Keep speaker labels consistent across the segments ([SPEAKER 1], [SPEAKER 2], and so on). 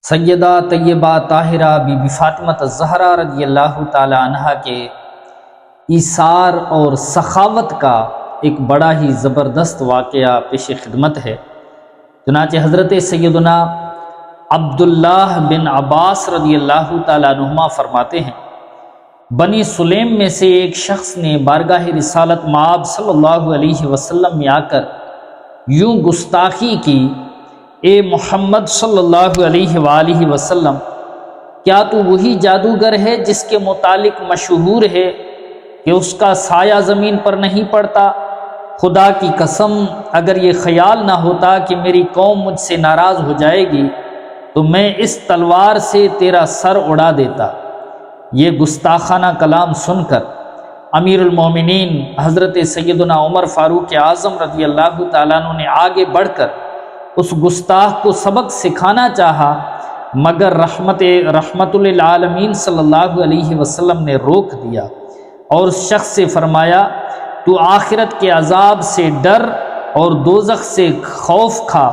[SPEAKER 1] سیدہ طیبہ طاہرہ بی بی فاطمہ الزہرا رضی اللہ تعالی عنہا کے ایثار اور سخاوت کا ایک بڑا ہی زبردست واقعہ پیش خدمت ہے۔ چنانچہ حضرت سیدنا عبداللہ بن عباس رضی اللہ تعالیٰ عنہما فرماتے ہیں، بنی سلیم میں سے ایک شخص نے بارگاہ رسالت مآب صلی اللہ علیہ وسلم میں آ کر یوں گستاخی کی، اے محمد صلی اللہ علیہ وآلہ وسلم، کیا تو وہی جادوگر ہے جس کے متعلق مشہور ہے کہ اس کا سایہ زمین پر نہیں پڑتا؟ خدا کی قسم اگر یہ خیال نہ ہوتا کہ میری قوم مجھ سے ناراض ہو جائے گی تو میں اس تلوار سے تیرا سر اڑا دیتا۔ یہ گستاخانہ کلام سن کر امیر المومنین حضرت سیدنا عمر فاروق اعظم رضی اللہ تعالیٰ عنہ نے آگے بڑھ کر اس گستاخ کو سبق سکھانا چاہا، مگر رحمت للعالمین صلی اللہ علیہ وسلم نے روک دیا اور اس شخص سے فرمایا، تو آخرت کے عذاب سے ڈر اور دوزخ سے خوف کھا،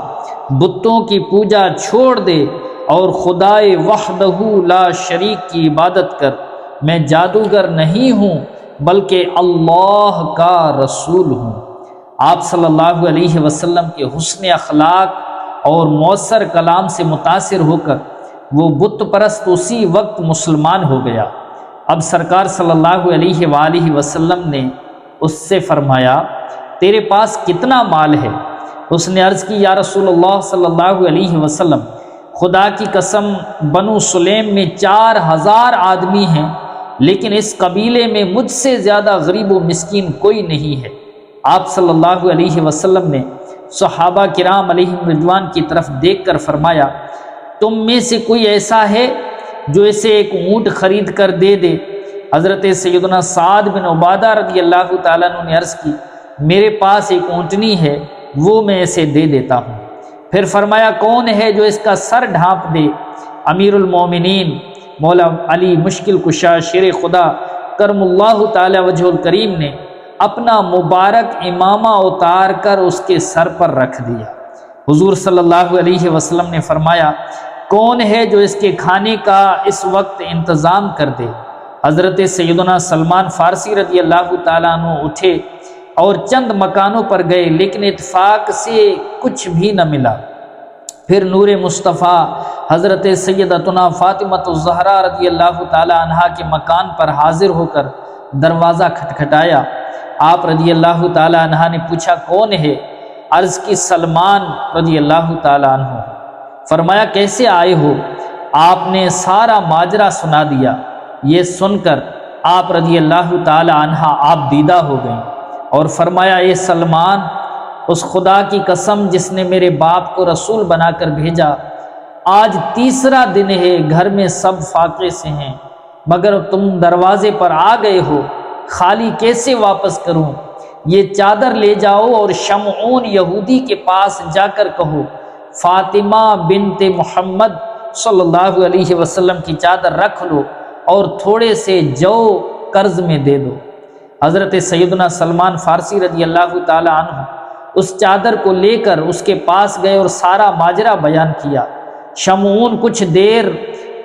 [SPEAKER 1] بتوں کی پوجا چھوڑ دے اور خدائے وحدہ لا شریک کی عبادت کر۔ میں جادوگر نہیں ہوں بلکہ اللہ کا رسول ہوں۔ آپ صلی اللہ علیہ وسلم کے حسن اخلاق اور مؤثر کلام سے متاثر ہو کر وہ بت پرست اسی وقت مسلمان ہو گیا۔ اب سرکار صلی اللہ علیہ وآلہ وسلم نے اس سے فرمایا، تیرے پاس کتنا مال ہے؟ اس نے عرض کی، یا رسول اللہ صلی اللہ علیہ وسلم، خدا کی قسم بنو سلیم میں 4000 آدمی ہیں، لیکن اس قبیلے میں مجھ سے زیادہ غریب و مسکین کوئی نہیں ہے۔ آپ صلی اللہ علیہ وسلم نے صحابہ کرام علیہم رضوان کی طرف دیکھ کر فرمایا، تم میں سے کوئی ایسا ہے جو اسے ایک اونٹ خرید کر دے دے؟ حضرت سیدنا سعد بن عبادہ رضی اللہ تعالیٰ عنہ نے عرض کی، میرے پاس ایک اونٹنی ہے، وہ میں اسے دے دیتا ہوں۔ پھر فرمایا، کون ہے جو اس کا سر ڈھانپ دے؟ امیر المومنین مولا علی مشکل کشا شیر خدا کرم اللہ تعالی وجہ الکریم نے اپنا مبارک امامہ اتار کر اس کے سر پر رکھ دیا۔ حضور صلی اللہ علیہ وسلم نے فرمایا، کون ہے جو اس کے کھانے کا اس وقت انتظام کر دے؟ حضرت سیدنا سلمان فارسی رضی اللہ تعالیٰ عنہ اٹھے اور چند مکانوں پر گئے، لیکن اتفاق سے کچھ بھی نہ ملا۔ پھر نور مصطفیٰ حضرت سیدتنا فاطمہ الزہرا رضی اللہ تعالیٰ عنہا کے مکان پر حاضر ہو کر دروازہ کھٹکھٹایا۔ آپ رضی اللہ تعالیٰ عنہ نے پوچھا، کون ہے؟ عرض کی، سلمان رضی اللہ تعالیٰ عنہ۔ فرمایا، کیسے آئے ہو؟ آپ نے سارا ماجرا سنا دیا۔ یہ سن کر آپ رضی اللہ تعالیٰ عنہ آپ دیدہ ہو گئیں اور فرمایا، اے سلمان، اس خدا کی قسم جس نے میرے باپ کو رسول بنا کر بھیجا، آج تیسرا دن ہے، گھر میں سب فاقے سے ہیں، مگر تم دروازے پر آ گئے ہو، خالی کیسے واپس کروں؟ یہ چادر لے جاؤ اور شمعون یہودی کے پاس جا کر کہو، فاطمہ بنت محمد صلی اللہ علیہ وسلم کی چادر رکھ لو اور تھوڑے سے جو قرض میں دے دو۔ حضرت سیدنا سلمان فارسی رضی اللہ تعالی عنہ اس چادر کو لے کر اس کے پاس گئے اور سارا ماجرا بیان کیا۔ شمعون کچھ دیر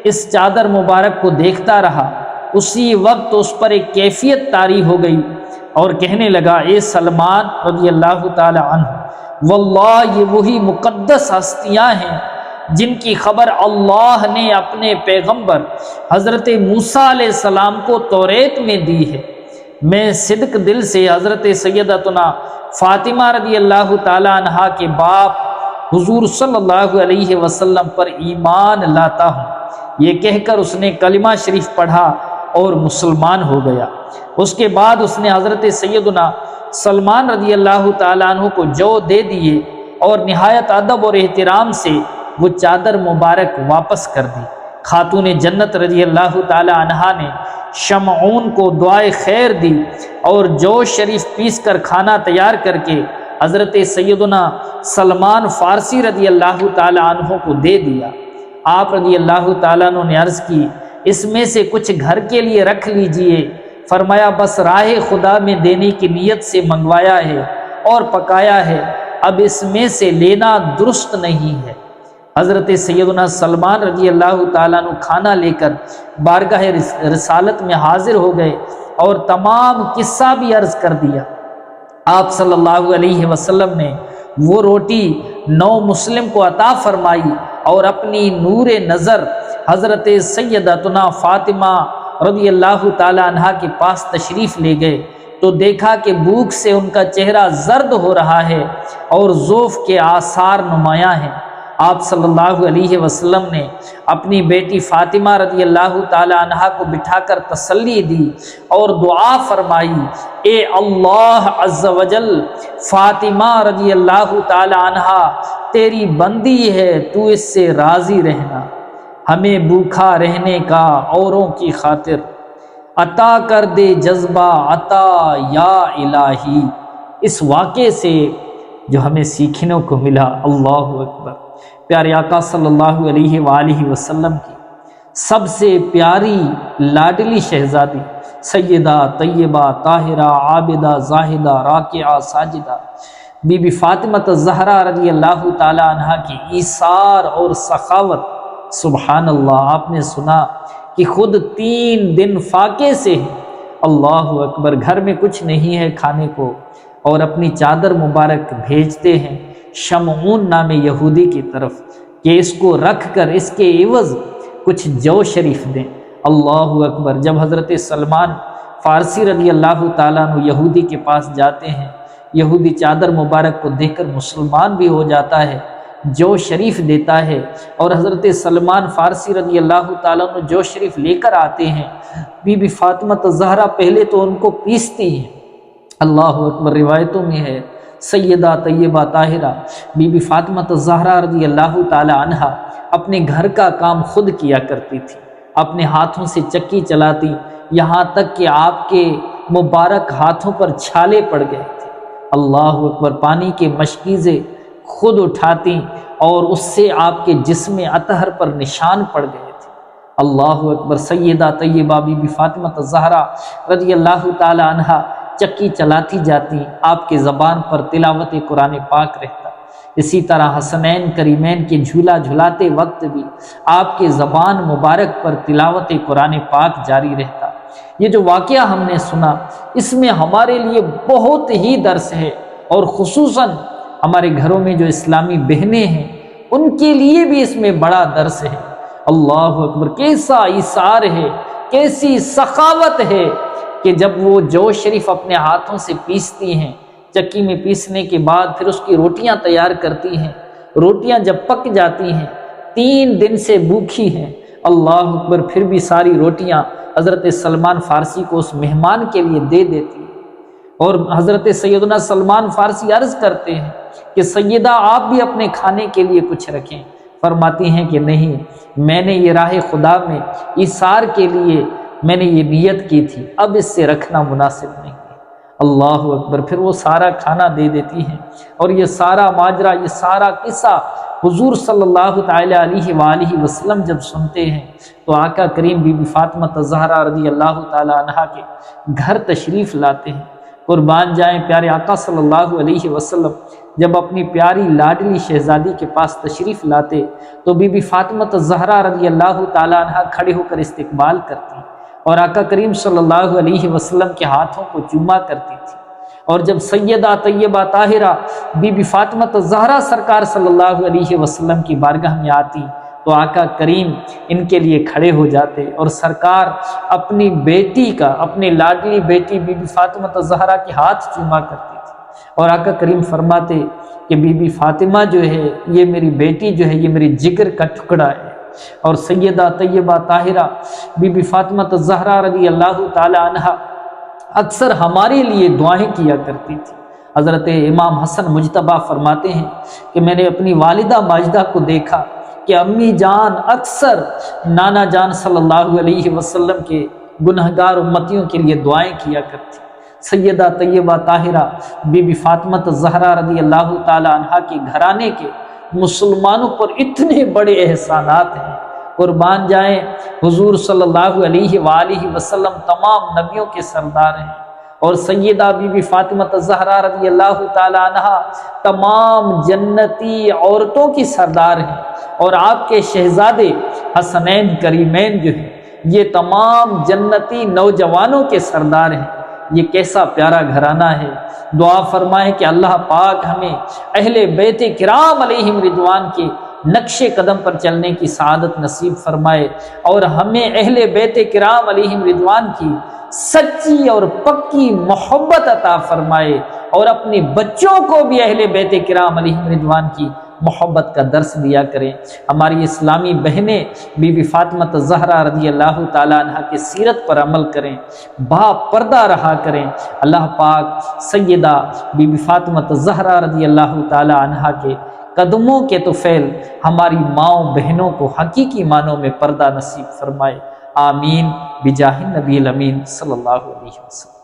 [SPEAKER 1] اس چادر مبارک کو دیکھتا رہا، اسی وقت اس پر ایک کیفیت طاری ہو گئی اور کہنے لگا، اے سلمان رضی اللہ تعالی عنہ، واللہ یہ وہی مقدس ہستیاں ہیں جن کی خبر اللہ نے اپنے پیغمبر حضرت موسیٰ علیہ السلام کو توریت میں دی ہے۔ میں صدق دل سے حضرت سیدتنا فاطمہ رضی اللہ تعالی عنہا کے باپ حضور صلی اللہ علیہ وسلم پر ایمان لاتا ہوں۔ یہ کہہ کر اس نے کلمہ شریف پڑھا اور مسلمان ہو گیا۔ اس کے بعد اس نے حضرت سیدنا سلمان رضی اللہ تعالیٰ عنہ کو جو دے دیے اور نہایت ادب اور احترام سے وہ چادر مبارک واپس کر دی۔ خاتون جنت رضی اللہ تعالی عنہا نے شمعون کو دعائے خیر دی اور جو شریف پیس کر کھانا تیار کر کے حضرت سیدنا سلمان فارسی رضی اللہ تعالی عنہ کو دے دیا۔ آپ رضی اللہ تعالیٰ عنہ نے عرض کی، اس میں سے کچھ گھر کے لیے رکھ لیجئے۔ فرمایا، بس راہ خدا میں دینے کی نیت سے منگوایا ہے اور پکایا ہے، اب اس میں سے لینا درست نہیں ہے۔ حضرت سیدنا سلمان رضی اللہ تعالیٰ عنہ کھانا لے کر بارگاہ رسالت میں حاضر ہو گئے اور تمام قصہ بھی عرض کر دیا۔ آپ صلی اللہ علیہ وسلم نے وہ روٹی 9 مسلم کو عطا فرمائی اور اپنی نور نظر حضرت سیدتنا فاطمہ رضی اللہ تعالی عنہا کے پاس تشریف لے گئے تو دیکھا کہ بھوک سے ان کا چہرہ زرد ہو رہا ہے اور ذوف کے آثار نمایاں ہیں۔ آپ صلی اللہ علیہ وسلم نے اپنی بیٹی فاطمہ رضی اللہ تعالی عنہا کو بٹھا کر تسلی دی اور دعا فرمائی، اے اللہ عز و جل، فاطمہ رضی اللہ تعالی عنہا تیری بندی ہے، تو اس سے راضی رہنا، ہمیں بھوکا رہنے کا اوروں کی خاطر عطا کر دے جذبہ عطا یا الہی۔ اس واقعے سے جو ہمیں سیکھنے کو ملا، اللہ اکبر، پیارے آقا صلی اللہ علیہ وآلہ وسلم کی سب سے پیاری لاڈلی شہزادی سیدہ طیبہ طاہرہ عابدہ زاہدہ راکعہ ساجدہ بی بی فاطمہ الزہرا رضی اللہ تعالی عنہا کی ایثار اور سخاوت، سبحان اللہ، آپ نے سنا کہ خود 3 دن فاقے سے ہیں، اللہ اکبر، گھر میں کچھ نہیں ہے کھانے کو، اور اپنی چادر مبارک بھیجتے ہیں شمعون نام یہودی کی طرف کہ اس کو رکھ کر اس کے عوض کچھ جو شریف دیں۔ اللہ اکبر، جب حضرت سلمان فارسی رضی اللہ تعالیٰ عنہ یہودی کے پاس جاتے ہیں، یہودی چادر مبارک کو دیکھ کر مسلمان بھی ہو جاتا ہے، جو شریف دیتا ہے، اور حضرت سلمان فارسی رضی اللہ تعالیٰ عنہ جو شریف لے کر آتے ہیں، بی بی فاطمہ الزہرا پہلے تو ان کو پیستی ہیں، اللہ اکبر، روایتوں میں ہے سیدہ طیبہ طاہرہ بی بی فاطمہ الزہرا رضی اللہ تعالی عنہا اپنے گھر کا کام خود کیا کرتی تھی، اپنے ہاتھوں سے چکی چلاتی، یہاں تک کہ آپ کے مبارک ہاتھوں پر چھالے پڑ گئے تھے، اللہ اکبر، پانی کے مشکیزیں خود اٹھاتی اور اس سے آپ کے جسم اطہر پر نشان پڑ گئے تھے، اللہ اکبر۔ سیدہ طیبہ بی بی فاطمہ الزہرا رضی اللہ تعالی عنہا چکی چلاتی جاتی، آپ کے زبان پر تلاوت قرآن پاک رہتا، اسی طرح حسنین کریمین کے جھولا جھلاتے وقت بھی آپ کے زبان مبارک پر تلاوت قرآن پاک جاری رہتا۔ یہ جو واقعہ ہم نے سنا، اس میں ہمارے لیے بہت ہی درس ہے، اور خصوصاً ہمارے گھروں میں جو اسلامی بہنیں ہیں ان کے لیے بھی اس میں بڑا درس ہے، اللہ اکبر، کیسا ایثار ہے، کیسی سخاوت ہے کہ جب وہ جو شریف اپنے ہاتھوں سے پیستی ہیں، چکی میں پیسنے کے بعد پھر اس کی روٹیاں تیار کرتی ہیں، روٹیاں جب پک جاتی ہیں، 3 دن سے بھوکھی ہیں، اللہ اکبر، پھر بھی ساری روٹیاں حضرت سلمان فارسی کو اس مہمان کے لیے دے دیتی ہیں، اور حضرت سیدنا سلمان فارسی عرض کرتے ہیں کہ سیدہ آپ بھی اپنے کھانے کے لیے کچھ رکھیں، فرماتی ہیں کہ نہیں، میں نے یہ راہ خدا میں ایثار کے لیے میں نے یہ نیت کی تھی، اب اس سے رکھنا مناسب نہیں ہے، اللہ اکبر، پھر وہ سارا کھانا دے دیتی ہیں۔ اور یہ سارا ماجرا، یہ سارا قصہ حضور صلی اللہ تعالی علیہ وآلہ وسلم جب سنتے ہیں تو آقا کریم بی بی فاطمہ الزہرا رضی اللہ تعالی عنہا کے گھر تشریف لاتے ہیں۔ قربان جائیں، پیارے آقا صلی اللہ علیہ وسلم جب اپنی پیاری لاڈلی شہزادی کے پاس تشریف لاتے تو بی بی فاطمہ الزہرا رضی اللہ تعالی عنہا کھڑے ہو کر استقبال کرتی اور آقا کریم صلی اللہ علیہ وسلم کے ہاتھوں کو چوما کرتی تھی، اور جب سیدہ طیبہ طاہرہ بی بی فاطمہ الزہرا سرکار صلی اللہ علیہ وسلم کی بارگاہ میں آتی تو آقا کریم ان کے لیے کھڑے ہو جاتے، اور سرکار اپنی بیٹی کا، اپنے لاڈلی بیٹی بی بی فاطمہ الزہرا کے ہاتھ چوما کرتی تھی، اور آقا کریم فرماتے کہ بی بی فاطمہ جو ہے، یہ میری بیٹی جو ہے، یہ میری جگر کا ٹکڑا ہے، اور سیدہ طیبہ طاہرہ بی بی فاطمہ الزہرا رضی اللہ تعالی عنہا اکثر ہمارے لیے دعائیں کیا کرتی تھی۔ حضرت امام حسن مجتبیٰ فرماتے ہیں کہ میں نے اپنی والدہ ماجدہ کو دیکھا کہ امی جان اکثر نانا جان صلی اللہ علیہ وسلم کے گنہگار امتیوں کے لیے دعائیں کیا کرتی۔ سیدہ طیبہ طاہرہ بی بی فاطمہ الزہرا رضی اللہ تعالی عنہا کے گھرانے کے مسلمانوں پر اتنے بڑے احسانات ہیں، قربان جائیں، حضور صلی اللہ علیہ وآلہ وسلم تمام نبیوں کے سردار ہیں، اور سیدہ بی بی فاطمہ الزہرا رضی اللہ تعالی عنہ تمام جنتی عورتوں کی سردار ہیں، اور آپ کے شہزادے حسنین کریمین جو ہیں یہ تمام جنتی نوجوانوں کے سردار ہیں۔ یہ کیسا پیارا گھرانہ ہے۔ دعا فرمائے کہ اللہ پاک ہمیں اہل بیت کرام علیہم رضوان کے نقش قدم پر چلنے کی سعادت نصیب فرمائے، اور ہمیں اہل بیت کرام علیہم رضوان کی سچی اور پکی محبت عطا فرمائے، اور اپنے بچوں کو بھی اہل بیت کرام علیہم رضوان کی محبت کا درس دیا کریں۔ ہماری اسلامی بہنیں بی بی فاطمہ الزہرا رضی اللہ تعالیٰ عنہ کی سیرت پر عمل کریں، با پردہ رہا کریں۔ اللہ پاک سیدہ بی بی فاطمہ الزہرا رضی اللہ تعالیٰ عنہ کے قدموں کے طفیل ہماری ماؤں بہنوں کو حقیقی معنوں میں پردہ نصیب فرمائے۔ آمین بجاہ النبی الامین صلی اللہ علیہ وسلم۔